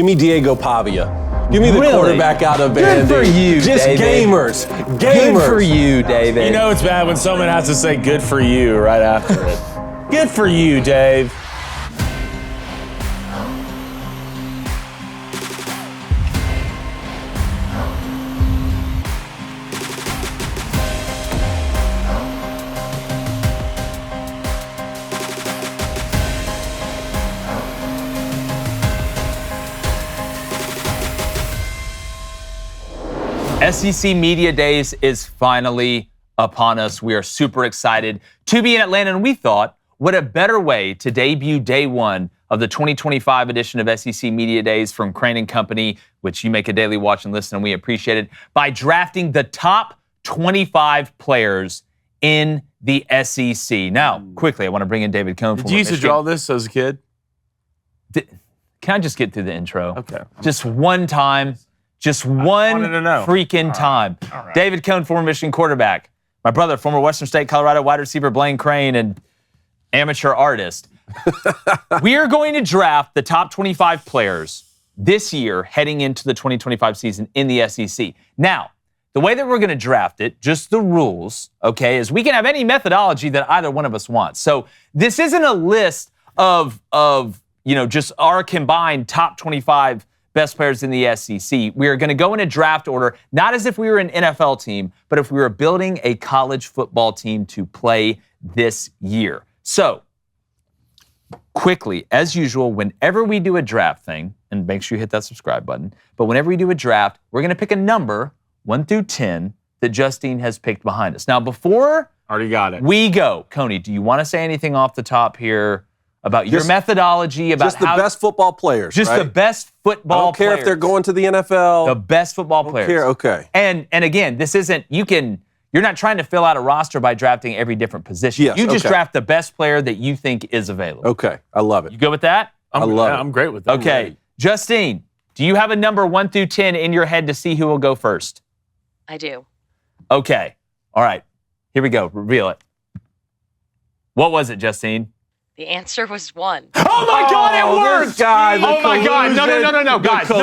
Give me Diego Pavia. Give me the quarterback out of Vandy. Good for you, Just David. gamers. Good for you, David. You know it's bad when someone has to say good for you right after it. Good for you, Dave. SEC Media Days is finally upon us. We are super excited to be in Atlanta, and we thought, what a better way to debut day one of the 2025 edition of SEC Media Days from Crain and Company, which you make a daily watch and listen, and we appreciate it, by drafting the top 25 players in the SEC. Now, quickly, I want to bring in David Cohn. Did you used to draw this as a kid? Can I just get through the intro? Okay. Just one time. Just one freaking time. All right. David Cohn, former Michigan quarterback. My brother, former Western State, Colorado wide receiver Blaine Crain, and amateur artist. We are going to draft the top 25 players this year heading into the 2025 season in the SEC. Now, the way that we're going to draft it, just the rules, okay, is we can have any methodology that either one of us wants. So this isn't a list of just our combined top 25 best players in the SEC. We are going to go in a draft order, not as if we were an NFL team, but if we were building a college football team to play this year. So, quickly, as usual, whenever we do a draft thing, and make sure you hit that subscribe button, but whenever we do a draft, we're going to pick a number, 1 through 10, that Justine has picked behind us. Now, before already got it. We go, Coney, do you want to say anything off the top here about your methodology, about just the best football players, just right? the best football I don't care players. if they're going to the NFL. The best football players. Care. Okay. And again, this isn't, you're not trying to fill out a roster by drafting every different position. Yes, you just draft the best player that you think is available. Okay. I love it. You good with that? I love it. I'm great with that. Okay. Justine, do you have a number 1 through 10 in your head to see who will go first? I do. Okay. All right. Here we go. Reveal it. What was it, Justine? The answer was 1. Oh my God, it worked! Oh my God, no, guys, no.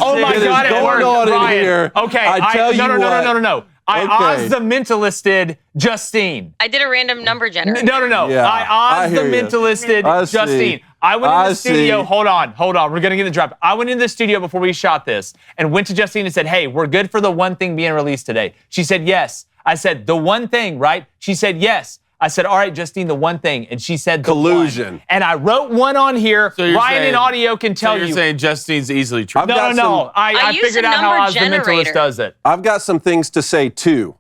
Oh my God, it worked, Ryan. Okay, no. I Oz the mentalisted Justine. I did a random number generator. No. Yeah, I Oz the mentalisted Justine. I went in the studio. Hold on. We're going to get the drop. I went in the studio before we shot this and went to Justine and said, hey, we're good for the one thing being released today. She said, yes. I said, the one thing, right? She said, yes. I said, all right, Justine, the one thing. And she said, the collusion. One. And I wrote one on here. So Ryan in audio can tell you. You're saying Justine's easily true. No. I figured out how Oz the Mentalist does it. I've got some things to say, too.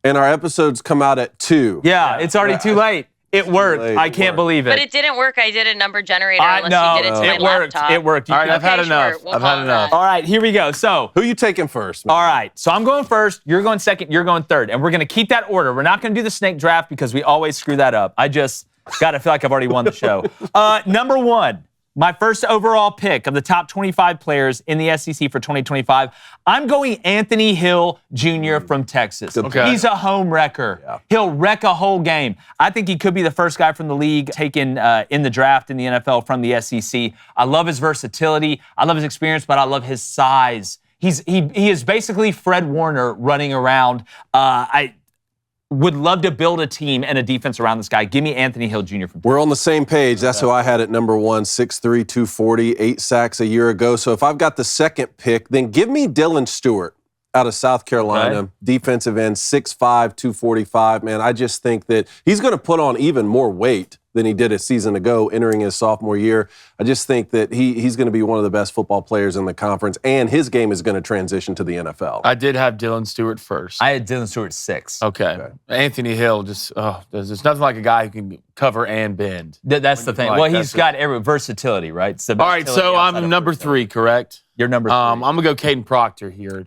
And our episodes come out at 2. Yeah, it's already too late. It worked. I can't believe it. But it didn't work. I did a number generator unless you did it to my laptop. It worked. All right, I've had enough. I've had enough. All right, here we go. So, who you taking first, man? All right, so I'm going first. You're going second. You're going third. And we're going to keep that order. We're not going to do the snake draft because we always screw that up. I just got to feel like I've already won the show. Number 1, my first overall pick of the top 25 players in the SEC for 2025, I'm going Anthony Hill Jr. from Texas. Okay. He's a home wrecker. Yeah. He'll wreck a whole game. I think he could be the first guy from the league taken in the draft in the NFL from the SEC. I love his versatility. I love his experience, but I love his size. He is basically Fred Warner running around. I would love to build a team and a defense around this guy. Give me Anthony Hill Jr. from Texas. We're on the same page. That's who I had at number 1, 6'3", 240, 8 sacks a year ago. So if I've got the second pick, then give me Dylan Stewart out of South Carolina, defensive end, 6'5", 245. Man, I just think that he's going to put on even more weight than he did a season ago entering his sophomore year. I just think that he's going to be one of the best football players in the conference, and his game is going to transition to the NFL. I did have Dylan Stewart first. I had Dylan Stewart 6. Okay. Anthony Hill, there's nothing like a guy who can cover and bend. That's the thing. Well, he's got every versatility, right? All right, so I'm number 3, correct? You're number 3. I'm going to go Caden Proctor here.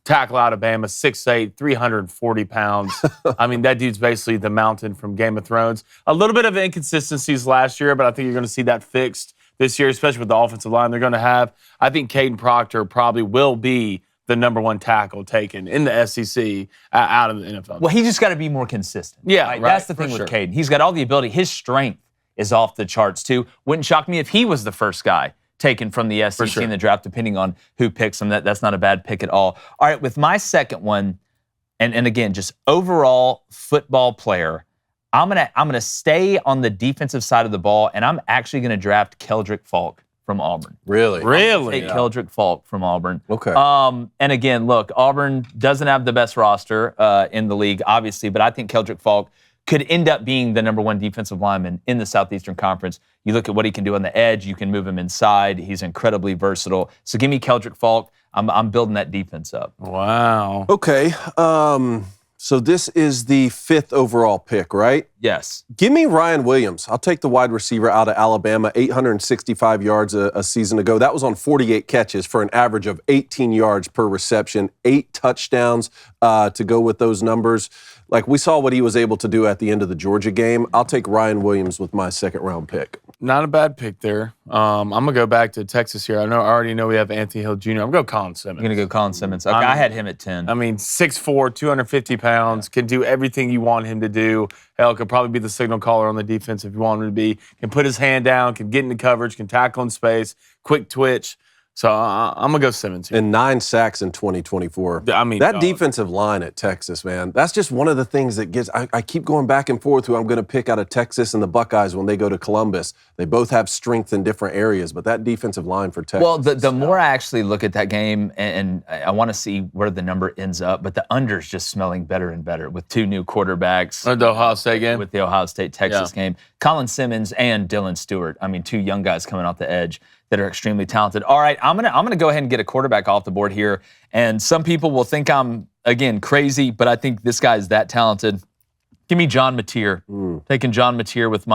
Tackle Alabama, 6'8", 340 pounds. I mean, that dude's basically the mountain from Game of Thrones. A little bit of inconsistencies last year, but I think you're going to see that fixed this year, especially with the offensive line they're going to have. I think Caden Proctor probably will be the number 1 tackle taken in the SEC out of the NFL. Well, he just got to be more consistent. Yeah, right. That's the thing with Caden. He's got all the ability. His strength is off the charts, too. Wouldn't shock me if he was the first guy taken from the SEC in the draft, depending on who picks them. That's not a bad pick at all. All right, with my second one, and again, just overall football player, I'm gonna stay on the defensive side of the ball, and I'm actually gonna draft Keldrick Falk from Auburn. Really? Take Keldrick Falk from Auburn. Okay. And again, look, Auburn doesn't have the best roster in the league, obviously, but I think Keldrick Falk could end up being the number one defensive lineman in the Southeastern Conference. You look at what he can do on the edge. You can move him inside. He's incredibly versatile. So give me Keldrick Falk. I'm building that defense up. Wow. Okay. So this is the 5th overall pick, right? Yes. Give me Ryan Williams. I'll take the wide receiver out of Alabama, 865 yards a season ago. That was on 48 catches for an average of 18 yards per reception, 8 touchdowns to go with those numbers. Like, we saw what he was able to do at the end of the Georgia game. I'll take Ryan Williams with my 2nd-round pick. Not a bad pick there. I'm going to go back to Texas here. I already know we have Anthony Hill Jr. I'm going to go Colin Simmons. You're going to go Colin Simmons. Okay, I had him at 10. I mean, 6'4", 250 pounds, can do everything you want him to do. Hell, could probably be the signal caller on the defense if you want him to be. Can put his hand down, can get into coverage, can tackle in space, quick twitch. So I'm going to go Simmons here. And 9 sacks in 2024. I mean, that defensive line at Texas, man, that's just one of the things that gets, I keep going back and forth who I'm going to pick out of Texas and the Buckeyes when they go to Columbus. They both have strength in different areas, but that defensive line for Texas. Well, the more I actually look at that game, and I want to see where the number ends up, but the under's just smelling better and better with 2 new quarterbacks. The Ohio State game? With the Ohio State-Texas game. Colin Simmons and Dylan Stewart. I mean, 2 young guys coming off the edge that are extremely talented. All right, I'm gonna go ahead and get a quarterback off the board here. And some people will think I'm, again, crazy, but I think this guy is that talented. Give me John Mateer. Taking John Mateer with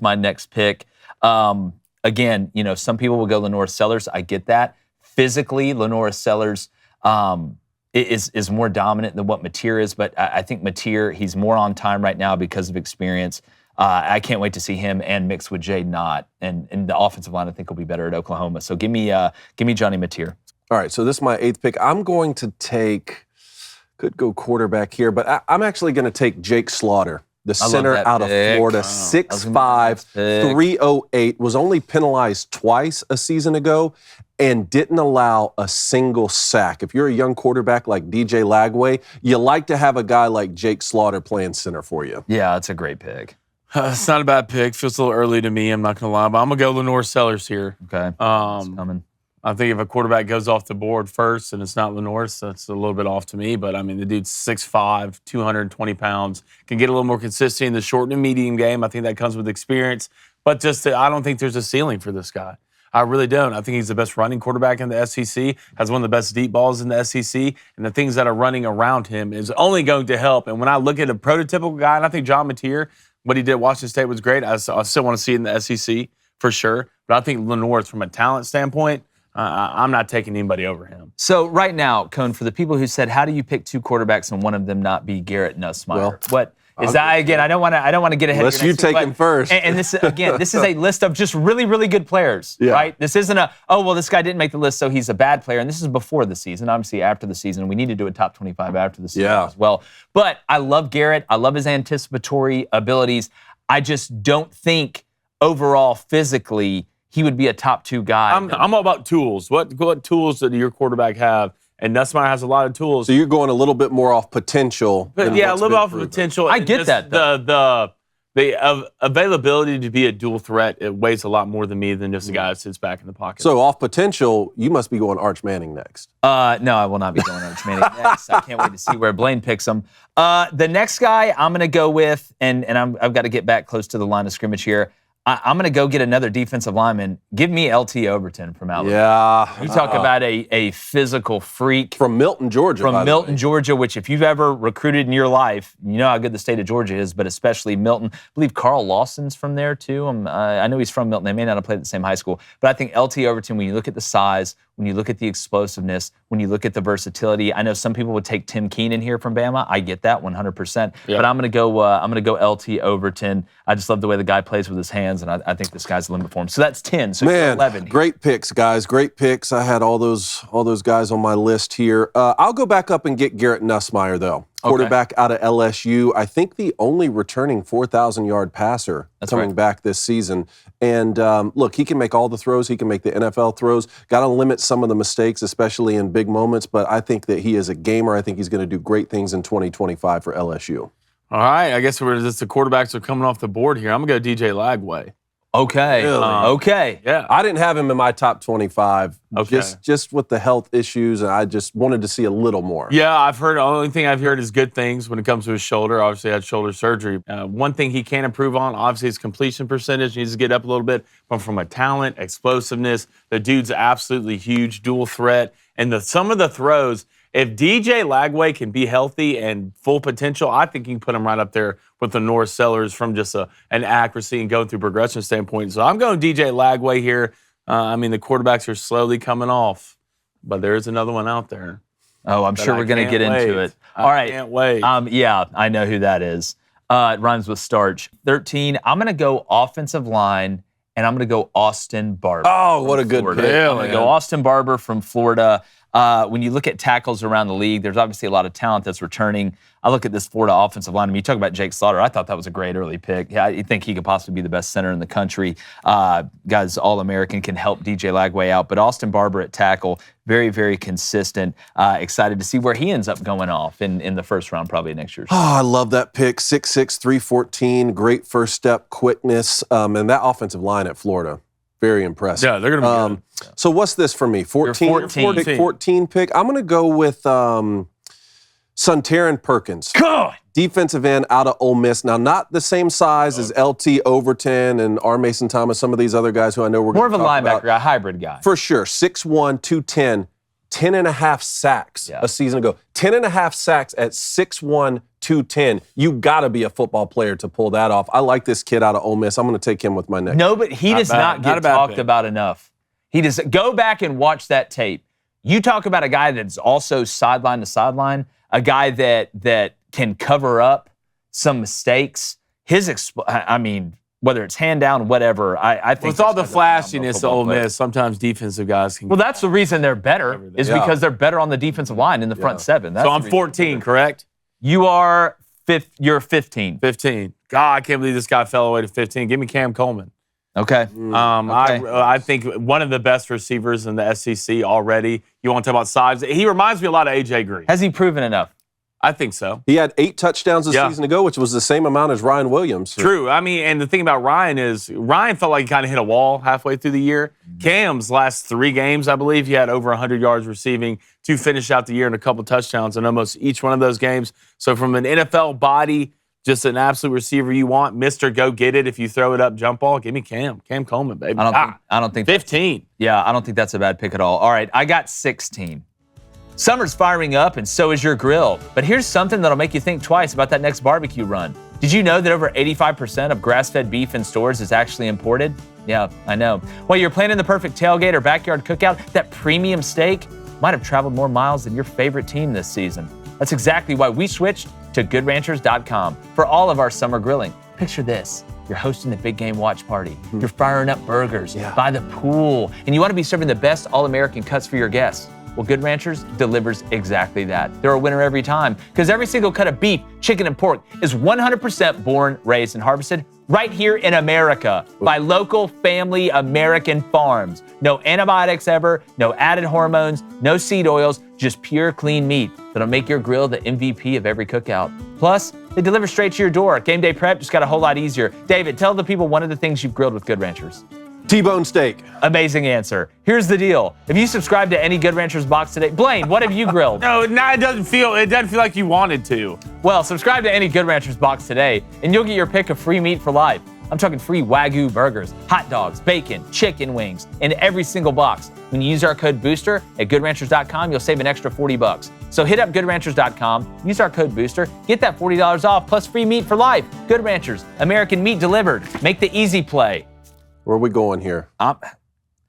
my next pick. Again, some people will go Lenore Sellers. I get that. Physically, Lenore Sellers is more dominant than what Mateer is, but I think Mateer, he's more on time right now because of experience. I can't wait to see him and mix with Jay Knott, and the offensive line I think will be better at Oklahoma. So give me Johnny Mateer. All right, so this is my 8th pick. I'm going to take, could go quarterback here, but I'm actually going to take Jake Slaughter, the center out of Florida, 6'5", 308, was only penalized twice a season ago and didn't allow a single sack. If you're a young quarterback like DJ Lagway, you like to have a guy like Jake Slaughter playing center for you. Yeah, that's a great pick. It's not a bad pick. Feels a little early to me, I'm not going to lie. But I'm going to go Lenore Sellers here. Okay. It's coming. I think if a quarterback goes off the board first and it's not Lenore, so that's a little bit off to me. But, I mean, the dude's 6'5", 220 pounds. Can get a little more consistent in the short and medium game. I think that comes with experience. But I don't think there's a ceiling for this guy. I really don't. I think he's the best running quarterback in the SEC, has one of the best deep balls in the SEC, and the things that are running around him is only going to help. And when I look at a prototypical guy, and I think John Mateer, what he did at Washington State was great. I still want to see it in the SEC for sure. But I think Lenore, from a talent standpoint, I'm not taking anybody over him. So right now, Cone, for the people who said, how do you pick 2 quarterbacks and one of them not be Garrett Nussmeier? Well, what is that? Again, I don't want to get ahead unless of your you take him first. And this, again, this is a list of just really, really good players, right? This isn't this guy didn't make the list, so he's a bad player. And this is before the season. Obviously, after the season, we need to do a top 25 after the season as well. But I love Garrett. I love his anticipatory abilities. I just don't think overall physically he would be a top 2 guy. I'm all about tools. What tools do your quarterback have? And Nussmeier has a lot of tools. So you're going a little bit more off potential. But yeah, a little bit off of potential. I get that, though. The availability to be a dual threat, it weighs a lot more than me than just a guy that sits back in the pocket. So off potential, you must be going Arch Manning next. No, I will not be going Arch Manning next. I can't wait to see where Blaine picks him. The next guy I'm going to go with, and I've got to get back close to the line of scrimmage here. I'm going to go get another defensive lineman. Give me L.T. Overton from Alabama. Yeah. You talk about a physical freak. From Milton, Georgia. From Milton, Georgia, which if you've ever recruited in your life, you know how good the state of Georgia is, but especially Milton. I believe Carl Lawson's from there, too. I know he's from Milton. They may not have played at the same high school. But I think L.T. Overton, when you look at the size, when you look at the explosiveness, when you look at the versatility, I know some people would take Tim Keenan here from Bama. I get that 100%. Yeah. But I'm going to go L.T. Overton. I just love the way the guy plays with his hands, and I think the sky's the limit for him. So that's 10. So man, 11. Great picks, guys. Great picks. I had all those guys on my list here. I'll go back up and get Garrett Nussmeier, though. quarterback out of LSU. I think the only returning 4,000-yard passer coming back this season. And look, he can make all the throws. He can make the NFL throws. Got to limit some of the mistakes, especially in big moments. But I think that he is a gamer. I think he's going to do great things in 2025 for LSU. All right, I guess the quarterbacks are coming off the board here. I'm going to go DJ Lagway. Okay. Really? Okay. Yeah. I didn't have him in my top 25 Okay. just with the health issues, and I just wanted to see a little more. Yeah, I've heard, the only thing I've heard is good things when it comes to his shoulder. Obviously, had shoulder surgery. One thing he can improve on, obviously, his completion percentage. He needs to get up a little bit. But from a talent, explosiveness, the dude's absolutely huge, dual threat. And some of the throws, if DJ Lagway can be healthy and full potential, I think you can put him right up there with the Norris Sellers from just an accuracy and going through progression standpoint. So I'm going DJ Lagway here. The quarterbacks are slowly coming off, but there's another one out there. Oh, I'm sure we're going to get into it. All right. I can't wait. Yeah, I know who that is. It rhymes with starch. 13, I'm going to go offensive line, and I'm going to go Austin Barber. Oh, what a good pick. I'm going to go Austin Barber from Florida. When you look at tackles around the league, there's obviously a lot of talent that's returning. I look at this Florida offensive line. I mean, you talk about Jake Slaughter. I thought that was a great early pick. Yeah, I think he could possibly be the best center in the country. Guys, All-American, can help DJ Lagway out. But Austin Barber at tackle, very, very consistent. Excited to see where he ends up going off in the first round, probably next year. Oh, I love that pick. 6'6", 314, great first step, quickness, and that offensive line at Florida. Very impressive. Yeah, they're going to be good. So what's this for me? 14 pick. I'm going to go with Suntaran Perkins. God! Defensive end out of Ole Miss. Now, not the same size as LT Overton and R. Mason Thomas, some of these other guys who I know we're more going of to a talk linebacker, a hybrid guy. For sure. 6'1", 210, 10.5 sacks a season ago. 10.5 sacks at 6'1", 210. You got to be a football player to pull that off. I like this kid out of Ole Miss. I'm going to take him with my next. No, but he does not get talked about enough. He does. Go back and watch that tape. You talk about a guy that's also sideline to sideline, a guy that can cover up some mistakes. Whether it's hand down, whatever, I think. With all the flashiness of Ole Miss, sometimes defensive guys can. Well, that's the reason they're better, is because they're better on the defensive line in the front seven. That's so I'm 14, correct? You are you're 15. 15. God, I can't believe this guy fell away to 15. Give me Cam Coleman. Okay. I think one of the best receivers in the SEC already. You want to talk about size? He reminds me a lot of AJ Green. Has he proven enough? I think so. He had 8 touchdowns a season ago, which was the same amount as Ryan Williams. True. And the thing about Ryan is Ryan felt like he kind of hit a wall halfway through the year. Cam's last 3 games, I believe, he had over 100 yards receiving to finish out the year and a couple touchdowns in almost each one of those games. So from an NFL body, just an absolute receiver you want, Mr. Go Get It. If you throw it up, jump ball, give me Cam Coleman, baby. I don't think 15. I don't think that's a bad pick at all. All right, I got 16. Summer's firing up, and so is your grill. But here's something that'll make you think twice about that next barbecue run. Did you know that over 85% of grass-fed beef in stores is actually imported? Yeah, I know. While you're planning the perfect tailgate or backyard cookout, that premium steak might have traveled more miles than your favorite team this season. That's exactly why we switched to GoodRanchers.com for all of our summer grilling. Picture this. You're hosting the big game watch party. You're firing up burgers by the pool, and you want to be serving the best all-American cuts for your guests. Well, Good Ranchers delivers exactly that. They're a winner every time because every single cut of beef, chicken, and pork is 100% born, raised, and harvested right here in America by local family American farms. No antibiotics ever, no added hormones, no seed oils, just pure clean meat that'll make your grill the MVP of every cookout. Plus, they deliver straight to your door. Game day prep just got a whole lot easier. David, tell the people one of the things you've grilled with Good Ranchers. T-bone steak. Amazing answer. Here's the deal. If you subscribe to any Good Ranchers box today, Blaine, what have you grilled? No, it doesn't feel like you wanted to. Well, subscribe to any Good Ranchers box today, and you'll get your pick of free meat for life. I'm talking free Wagyu burgers, hot dogs, bacon, chicken wings in every single box. When you use our code BOOSTER at GoodRanchers.com, you'll save an extra $40. So hit up GoodRanchers.com, use our code BOOSTER, get that $40 off plus free meat for life. Good Ranchers, American meat delivered. Make the easy play. Where are we going here?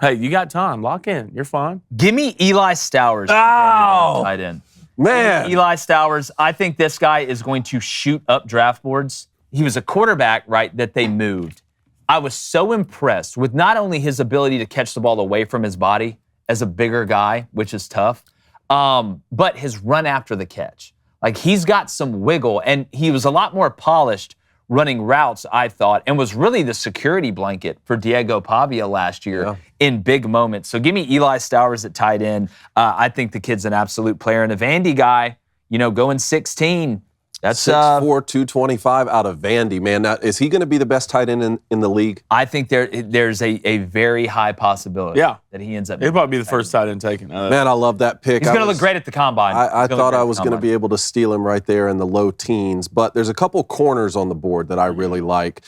Hey, you got time. Lock in. You're fine. Give me Eli Stowers. Oh! Tight end. Man. Eli Stowers, I think this guy is going to shoot up draft boards. He was a quarterback, right, that they moved. I was so impressed with not only his ability to catch the ball away from his body as a bigger guy, which is tough, but his run after the catch. Like, he's got some wiggle, and he was a lot more polished running routes, I thought, and was really the security blanket for Diego Pavia last year in big moments. So give me Eli Stowers at tight end. I think the kid's an absolute player. And a Vandy guy, going 16. That's 6'4", 225 out of Vandy, man. Now, is he going to be the best tight end in the league? I think there's a very high possibility that he ends up. He'll probably be the first tight end taken. Man, I love that pick. He's going to look great at the combine. I thought I was going to be able to steal him right there in the low teens, but there's a couple corners on the board that I really like,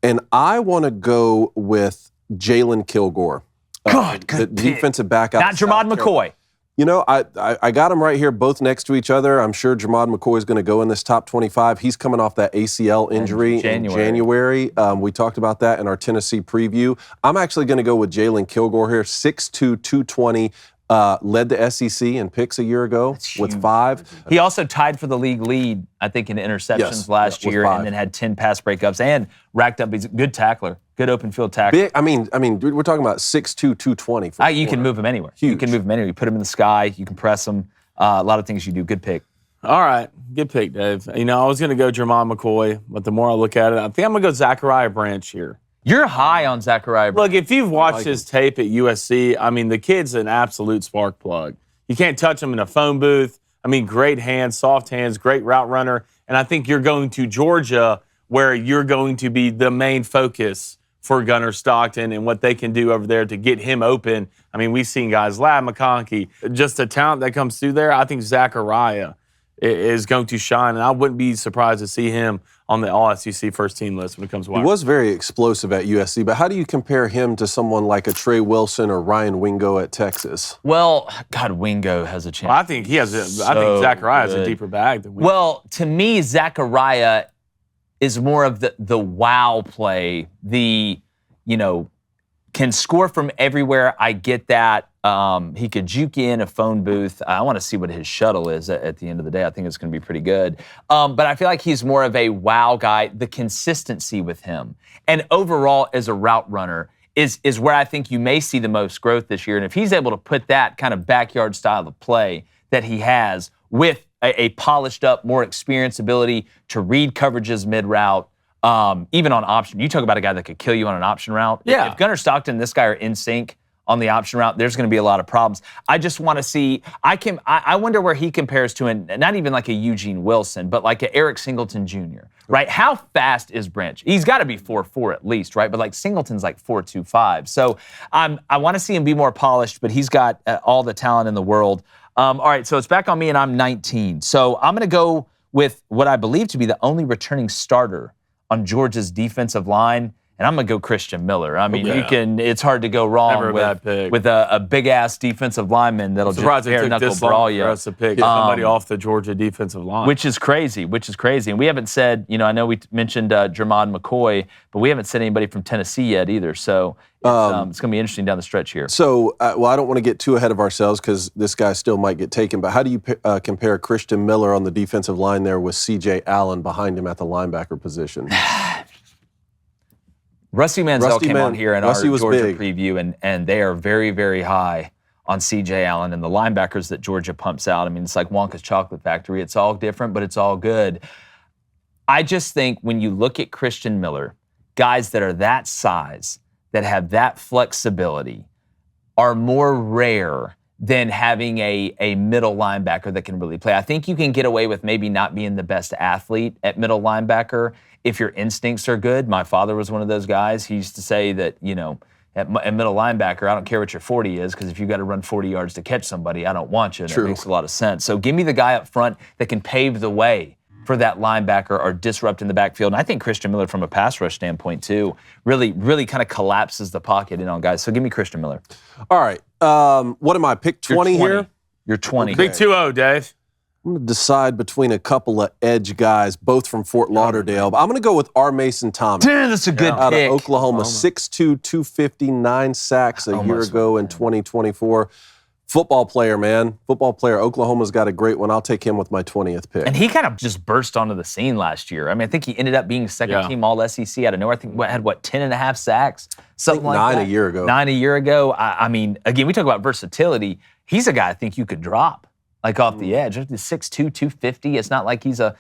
and I want to go with Jalen Kilgore, the defensive back out. Not Jermod McCoy. I got them right here, both next to each other. I'm sure Jermod McCoy is going to go in this top 25. He's coming off that ACL injury in January. We talked about that in our Tennessee preview. I'm actually going to go with Jalen Kilgore here, 6'2", 220. Led the SEC in picks a year ago with 5. He also tied for the league lead, I think, in interceptions last year, and then had 10 pass breakups and racked up. He's a good tackler, good open field tackler. I mean, dude, we're talking about 6'2", 220. You can move him anywhere. Huge. You can move him anywhere. You put him in the sky. You can press him. A lot of things you do. Good pick. All right, good pick, Dave. I was going to go Jermod McCoy, but the more I look at it, I think I'm going to go Zachariah Branch here. You're high on Zachariah Branch. Look, if you've watched his tape at USC, the kid's an absolute spark plug. You can't touch him in a phone booth. Great hands, soft hands, great route runner. And I think you're going to Georgia where you're going to be the main focus for Gunnar Stockton and what they can do over there to get him open. We've seen guys, Lab McConkey, just the talent that comes through there. I think Zachariah is going to shine, and I wouldn't be surprised to see him on the All-SEC first-team list when it comes to wide. He was very explosive at USC, but how do you compare him to someone like a Trey Wilson or Ryan Wingo at Texas? Well, God, Wingo has a chance. Well, I think I think Zachariah has a deeper bag than Wingo. Well, to me, Zachariah is more of the wow play, can score from everywhere. I get that. He could juke you in a phone booth. I want to see what his shuttle is at the end of the day. I think it's going to be pretty good. But I feel like he's more of a wow guy. The consistency with him and overall as a route runner is where I think you may see the most growth this year. And if he's able to put that kind of backyard style of play that he has with a polished up, more experienced ability to read coverages mid-route, even on option. You talk about a guy that could kill you on an option route. Yeah. If Gunnar Stockton and this guy are in sync on the option route, there's going to be a lot of problems. I just want to see, I wonder where he compares to, not even like a Eugene Wilson, but like a Eric Singleton Jr., right? How fast is Branch? He's got to be 4.4 at least, right? But like Singleton's like 4.25. So I want to see him be more polished, but he's got all the talent in the world. All right, so it's back on me, and I'm 19. So I'm going to go with what I believe to be the only returning starter on Georgia's defensive line, and I'm going to go Christian Miller. It's hard to go wrong with a big-ass defensive lineman that'll just bare-knuckle brawl you. For us to pick somebody off the Georgia defensive line. Which is crazy. And we haven't said, I know we mentioned Jermod McCoy, but we haven't said anybody from Tennessee yet either, so it's going to be interesting down the stretch here. So, I don't want to get too ahead of ourselves because this guy still might get taken, but how do you compare Christian Miller on the defensive line there with C.J. Allen behind him at the linebacker position? Rusty Manziel came on here in our Georgia preview, and they are very, very high on C.J. Allen and the linebackers that Georgia pumps out. It's like Wonka's Chocolate Factory. It's all different, but it's all good. I just think when you look at Christian Miller, guys that are that size, that have that flexibility, are more rare than having a middle linebacker that can really play. I think you can get away with maybe not being the best athlete at middle linebacker if your instincts are good. My father was one of those guys. He used to say that, at middle linebacker, I don't care what your 40 is, because if you've got to run 40 yards to catch somebody, I don't want you. And it makes a lot of sense. So give me the guy up front that can pave the way for that linebacker or disrupt in the backfield. And I think Christian Miller, from a pass rush standpoint, too, really, really kind of collapses the pocket in on guys. So give me Christian Miller. All right. What am I? Pick 20 here? You're 20. Big 2-0, Dave. I'm going to decide between a couple of edge guys, both from Fort Lauderdale. But I'm going to go with R. Mason Thomas. Damn, that's a good pick. Out of Oklahoma, 6'2", 250, 9 sacks a year ago in 2024. Football player, man. Football player. Oklahoma's got a great one. I'll take him with my 20th pick. And he kind of just burst onto the scene last year. I think he ended up being second-team All-SEC out of nowhere. I think had 10.5 sacks? Something like that. 9 a year ago. Again, we talk about versatility. He's a guy I think you could drop like off the edge. 6'2", 250. It's not like he's a,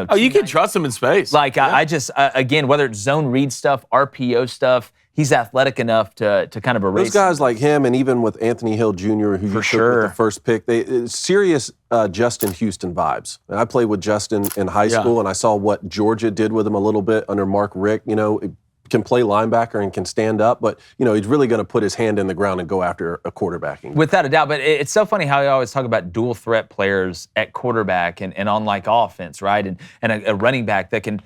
Oh, you can trust him in space. Like, I just, again, whether it's zone read stuff, RPO stuff, he's athletic enough to kind of erase. Those guys like him, and even with Anthony Hill Jr., who you took with the first pick, they serious Justin Houston vibes. And I played with Justin in high school, and I saw what Georgia did with him a little bit under Mark Richt. Can play linebacker and can stand up, but he's really going to put his hand in the ground and go after a quarterbacking. Without a doubt, but it's so funny how you always talk about dual threat players at quarterback and on like offense, right? And a running back that can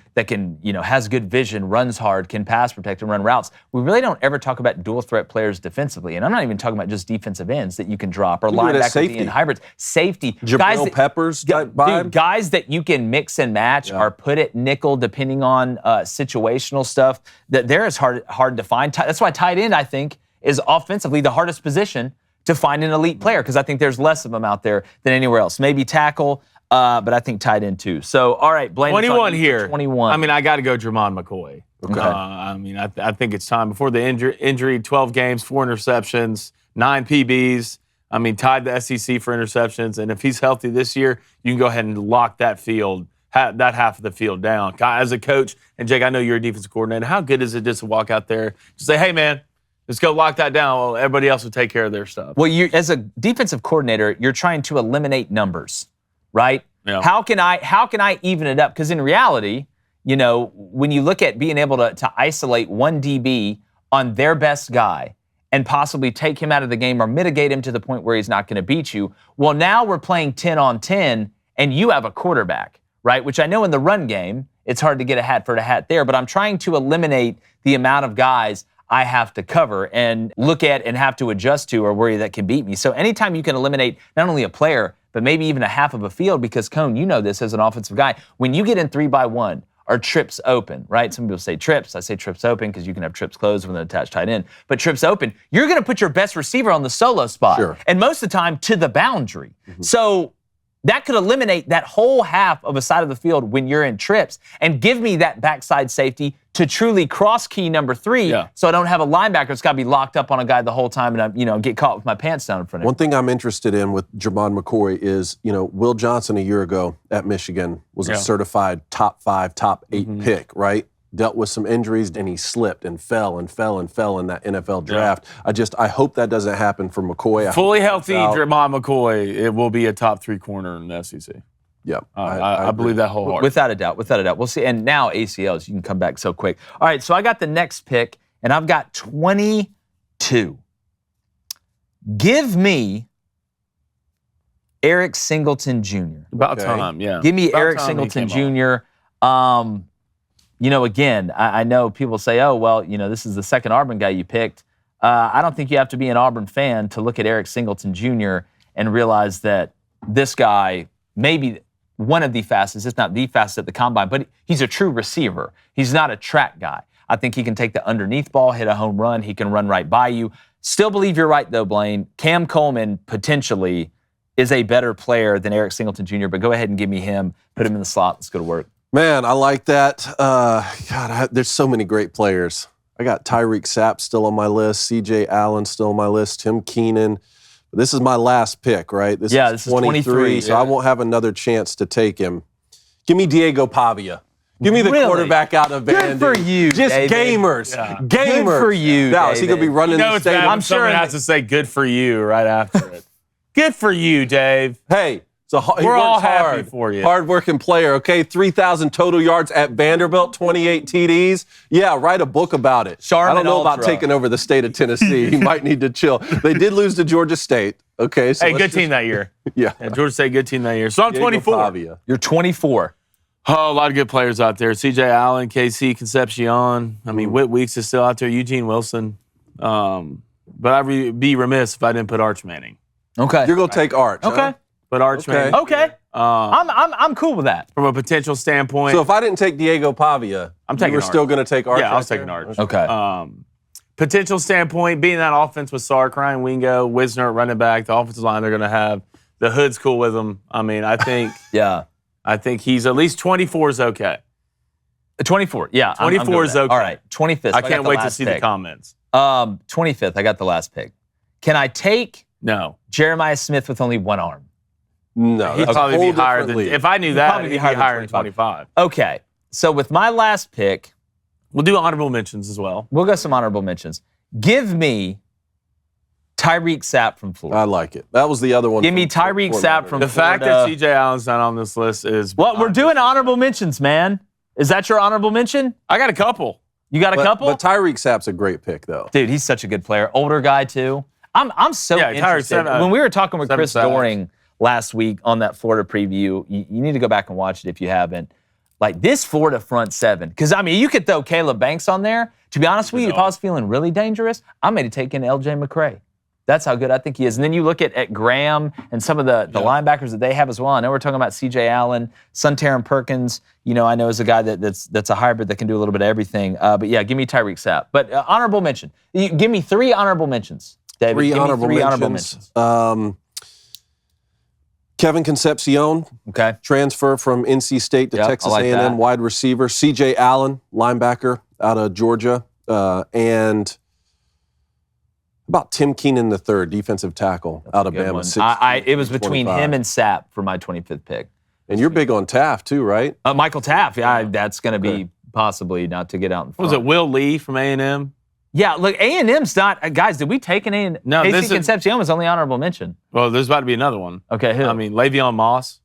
has good vision, runs hard, can pass protect and run routes. We really don't ever talk about dual threat players defensively, and I'm not even talking about just defensive ends that you can drop or linebacker and hybrids. Safety, Jabril Peppers type vibe. Dude, guys that you can mix and match or put at nickel depending on situational stuff. That there is hard to find. That's why tight end, I think, is offensively the hardest position to find an elite player, because I think there's less of them out there than anywhere else. Maybe tackle, but I think tight end too. So, all right, Blaine. 21 here. 21. I mean, I got to go Jermon McCoy. Okay. I think it's time. Before the injury, 12 games, 4 interceptions, 9 PBs. I mean, tied the SEC for interceptions. And if he's healthy this year, you can go ahead and lock that field, that half of the field down. As a coach, and Jake, I know you're a defensive coordinator, how good is it just to walk out there and say, hey, man, let's go lock that down. Well, everybody else will take care of their stuff. Well, as a defensive coordinator, you're trying to eliminate numbers, right? Yeah. How can I even it up? Because in reality, when you look at being able to isolate one DB on their best guy and possibly take him out of the game or mitigate him to the point where he's not going to beat you, well, now we're playing 10 on 10, and you have a quarterback, right? Which I know in the run game, it's hard to get a hat for a hat there, but I'm trying to eliminate the amount of guys I have to cover and look at and have to adjust to or worry that can beat me. So anytime you can eliminate not only a player, but maybe even a half of a field, because Cone, you know this as an offensive guy, when you get in 3-by-1 or trips open, right? Some people say trips. I say trips open because you can have trips closed with an attached tight end. But trips open, you're going to put your best receiver on the solo spot. Sure. And most of the time to the boundary. So that could eliminate that whole half of a side of the field when you're in trips and give me that backside safety to truly cross key number 3 so I don't have a linebacker that's got to be locked up on a guy the whole time and I get caught with my pants down in front of him. One thing I'm interested in with Jermon McCoy is, Will Johnson a year ago at Michigan was a certified top 5, top 8 pick, right? Dealt with some injuries, and he slipped and fell in that NFL draft. I hope that doesn't happen for McCoy. Fully healthy Jermon McCoy, it will be a top 3 corner in the SEC. Yeah, I believe that wholeheartedly. Without a doubt. We'll see. And now ACLs, you can come back so quick. All right, so I got the next pick, and I've got 22. Give me Eric Singleton Jr. About time, yeah. Give me About Eric time Singleton Jr. Again, I know people say, oh, well, this is the second Auburn guy you picked. I don't think you have to be an Auburn fan to look at Eric Singleton Jr. and realize that this guy may be one of the fastest, if not the fastest at the combine, but he's a true receiver. He's not a track guy. I think he can take the underneath ball, hit a home run. He can run right by you. Still believe you're right, though, Blaine. Cam Coleman potentially is a better player than Eric Singleton Jr., but go ahead and give me him. Put him in the slot. Let's go to work. Man, I like that. There's so many great players. I got Tyreek Sapp still on my list, C.J. Allen still on my list, Tim Keenan. This is my last pick, right? This is 23, so I won't have another chance to take him. Give me Diego Pavia. Give me the quarterback out of Vandy. Good for you, Just David. Gamers. Yeah. Gamers. Good for you, Now, is he going to be running the it's stadium? bad when I'm sure someone has to say good for you right after it. Good for you, Dave. Hey. We're all happy for you. Hard-working player, okay? 3,000 total yards at Vanderbilt, 28 TDs. Yeah, write a book about it. I don't know about taking over the state of Tennessee. He might need to chill. They did lose to Georgia State, okay? So good team that year. Yeah. Georgia State, good team that year. So I'm 24. Pavia. You're 24. Oh, a lot of good players out there. C.J. Allen, KC, Concepcion. I mean, Whit Weeks is still out there. Eugene Wilson. But I'd be remiss if I didn't put Arch Manning. Okay. You're going to take Arch, Okay. huh? But Arch Manning. Okay. I'm cool with that. From a potential standpoint. So if I didn't take Diego Pavia, I'm taking you were Arch. still going to take Arch? Yeah, I was taking Arch. Okay. Potential standpoint, being that offense with Sark, Crain, Wingo, Wisner, running back, the offensive line they're going to have. The hood's cool with him. I mean, I think I think he's at least 24 is okay. 24, yeah. 24 is okay. All right, 25th. I can't wait to see the comments. 25th, I got the last pick. Can I take No. Jeremiah Smith with only one arm? No, He'd that's probably a be whole higher different than. league. If I knew that, he'd be higher than 25. Okay, so with my last pick, We'll do honorable mentions as well. we'll go some honorable mentions. Give me Tyreek Sapp from Florida. I like it. That was the other one. Give me Tyreek Sapp from The fact that Florida. C.J. Allen's not on this list is. Well, we're doing honorable mentions, man. Is that your honorable mention? I got a couple. You got a couple? But Tyreek Sapp's a great pick, though. Dude, he's such a good player. Older guy, too. I'm so Yeah, Tyreek interested. Sapp, When we were talking with Chris sacks. Doring last week on that Florida preview, you need to go back and watch it if you haven't. Like, this Florida front seven, because, I mean, you could throw Caleb Banks on there. To be honest with you, if I was feeling really dangerous, I may have taken L.J. McCray. That's how good I think he is. And then you look at Graham and some of the linebackers that they have as well. I know we're talking about C.J. Allen, Suntaran Perkins, I know is a guy that's a hybrid that can do a little bit of everything. But, yeah, give me Tyreek Sapp. But honorable mention. Give me 3 honorable mentions, David. Three give honorable me 3 mentions. honorable mentions. Kevin Concepcion, Okay. transfer from NC State to Yep, Texas I like A&M, that. wide receiver. C.J. Allen, linebacker out of Georgia. And about Tim Keenan III, defensive tackle out of Good one. Bama. It was between 25. him and Sapp for my 25th pick. And you're big on Taft, too, right? Michael Taft, that's going to be possibly not to get out in front. Was it Will Lee from A&M? Yeah, look, A&M's not, guys, did we take an A&M? No, Casey Concepcion was only honorable mention. Well, there's about to be another one. Okay, who? I mean, Le'Veon Moss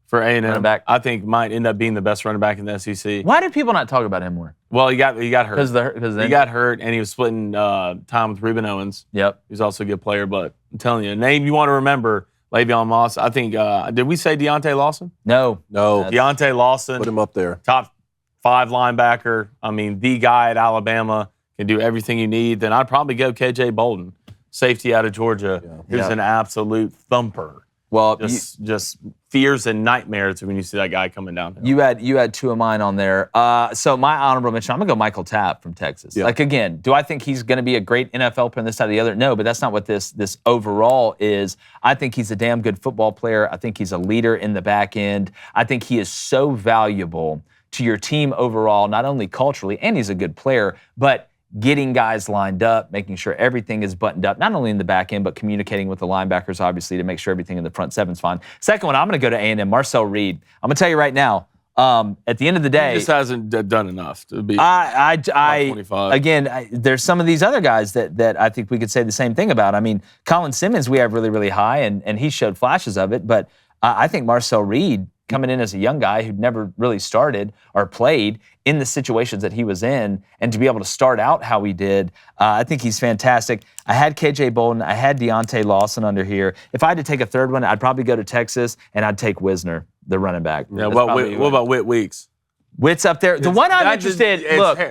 for Running A&M, back. I think might end up being the best running back in the SEC. Why do people not talk about him more? Well, he got hurt. Because He got hurt, and he was splitting time with Reuben Owens. Yep. He's also a good player, but I'm telling you, a name you want to remember, Le'Veon Moss. I think, did we say Deontay Lawson? No. No. Deontay Lawson, Put him up there. top 5 linebacker. I mean, the guy at Alabama, can do everything you need. Then I'd probably go KJ Bolden, safety out of Georgia, who's an absolute thumper. Well, Just fears and nightmares when you see that guy coming down. you had 2 of mine on there. So my honorable mention, I'm going to go Michael Tapp from Texas. Yeah. Like, again, do I think he's going to be a great NFL player on this side or the other? No, but that's not what this overall is. I think he's a damn good football player. I think he's a leader in the back end. I think he is so valuable to your team overall, not only culturally, and he's a good player, but getting guys lined up, making sure everything is buttoned up, not only in the back end, but communicating with the linebackers, obviously, to make sure everything in the front seven's fine. Second one, I'm going to go to A&M, Marcel Reed. I'm going to tell you right now, at the end of the day, He just hasn't done enough to be I top 25. again, there's some of these other guys that I think we could say the same thing about. I mean, Colin Simmons, we have really, really high, and he showed flashes of it, but I think Marcel Reed, coming in as a young guy who'd never really started or played in the situations that he was in, and to be able to start out how he did, I think he's fantastic. I had KJ Bolden, I had Deontay Lawson under here. If I had to take a third one, I'd probably go to Texas, and I'd take Wisner, the running back. Yeah, what about Whit Weeks? Witt's up there. The one I'm interested,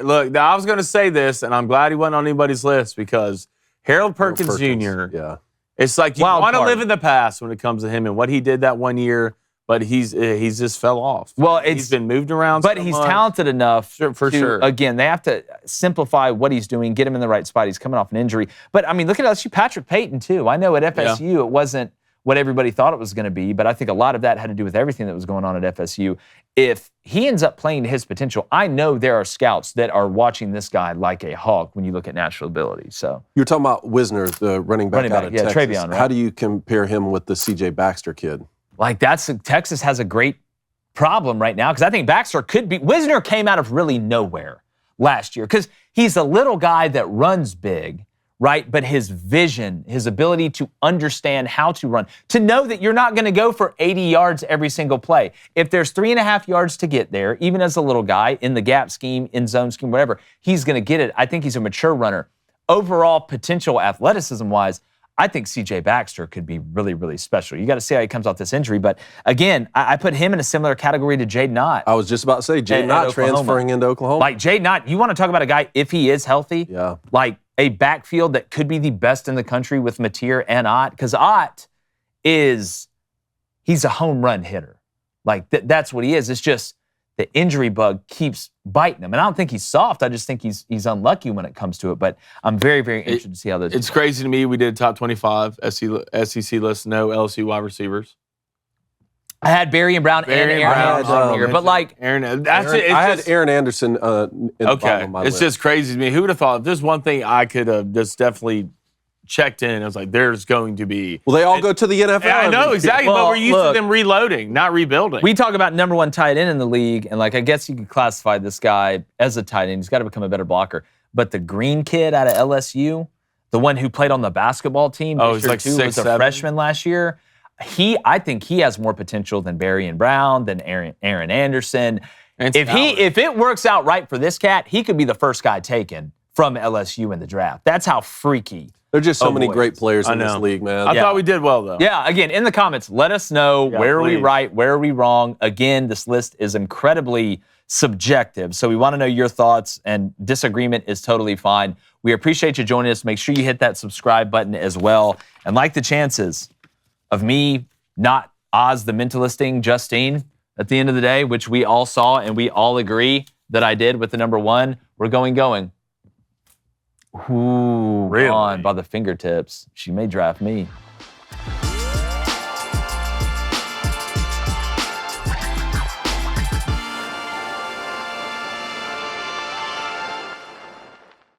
look, I was going to say this, and I'm glad he wasn't on anybody's list, because Harold Perkins Jr., Yeah. it's like you Wild want to card. live in the past when it comes to him and what he did that one year, but he's just fell off. Well, he's been moved around, but so he's much. talented enough For to, sure. Again, they have to simplify what he's doing, get him in the right spot. He's coming off an injury. But, I mean, look at LSU, Patrick Payton, too. I know at FSU it wasn't what everybody thought it was going to be, but I think a lot of that had to do with everything that was going on at FSU. If he ends up playing to his potential, I know there are scouts that are watching this guy like a hawk when you look at natural ability. So You're talking about Wisner, the running back out of Texas. Travion, right? How do you compare him with the C.J. Baxter kid? like Texas has a great problem right now because I think Baxter could be. Wisner came out of really nowhere last year because he's a little guy that runs big, right? But his vision, his ability to understand how to run, to know that you're not going to go for 80 yards every single play. If there's 3.5 yards to get there, even as a little guy in the gap scheme, in zone scheme, whatever, he's going to get it. I think he's a mature runner. Overall potential athleticism-wise, I think C.J. Baxter could be really, really special. You got to see how he comes off this injury. But again, I put him in a similar category to Jaden Ott. I was just about to say, Jaden Ott transferring into Oklahoma. Like Jaden Ott, you want to talk about a guy, if he is healthy, Yeah. like a backfield that could be the best in the country with Mateer and Ott. Because Ott he's a home run hitter. Like that's what he is. It's just the injury bug keeps biting him. And I don't think he's soft. I just think he's unlucky when it comes to it. But I'm very, very interested to see how those. It's crazy to me. We did a top 25 SEC list, no LSU wide receivers. I had Barry and Brown and Aaron Anderson here. But like, I had Aaron Anderson in the bottom Okay, of my it's list. just crazy to me. Who would have thought? If there's one thing I could have just definitely checked in. I was like, there's going to be. Well, they all go to the NFL. Yeah, I know, exactly, but we're used to them reloading, not rebuilding. We talk about number one tight end in the league, and like I guess you could classify this guy as a tight end. He's got to become a better blocker. But the Green kid out of LSU, the one who played on the basketball team, he's like 6'7", was a freshman last year. I think he has more potential than Barry and Brown, than Aaron Anderson. If it works out right for this cat, he could be the first guy taken from LSU in the draft. That's how freaky. There are just so many great players in this league, man. I thought we did well, though. Yeah, again, in the comments, let us know where are we right, where are we wrong. Again, this list is incredibly subjective, so we want to know your thoughts, and disagreement is totally fine. We appreciate you joining us. Make sure you hit that subscribe button as well. And like the chances of me not Oz the mentalisting Justine at the end of the day, which we all saw and we all agree that I did with the number one, we're going. Ooh, really? On by the fingertips. She may draft me.